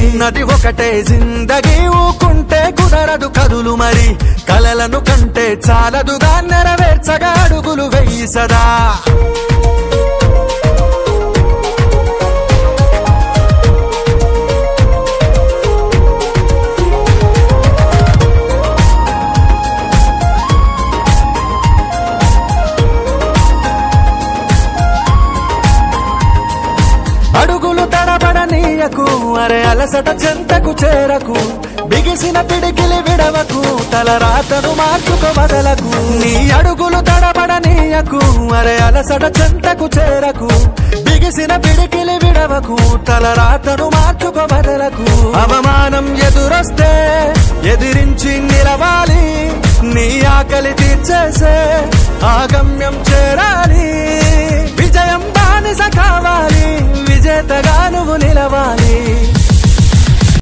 ఉన్నది ఒకటే జిందగీ, ఊకుంటే కుదరదు కదులు మరి. కలలను కంటే చాలదుగా నెరవేర్చగా అడుగులు వెయ్యి సదా. అడుగులు తడబడనీయకు, అరే అలసట చెంతకు చేరకు. బిగిసిన పిడికిలి విడవకు, తల రాతను మార్చుకో వదలకు. నీ అడుగులు తడబడనీయకు, అరే అలసట చెంతకు చేరకు. బిగిసిన పిడికిలి విడవకు, తల రాతను మార్చుకో వదలకు. అవమానం ఎదురొస్తే ఎదిరించి నిలవాలి. నీ ఆకలి తీర్చేసే ఆగమ్యం చేరాలి. విజయం బానిస కావాలి, విజేతగా నువ్వు నిలవాలి.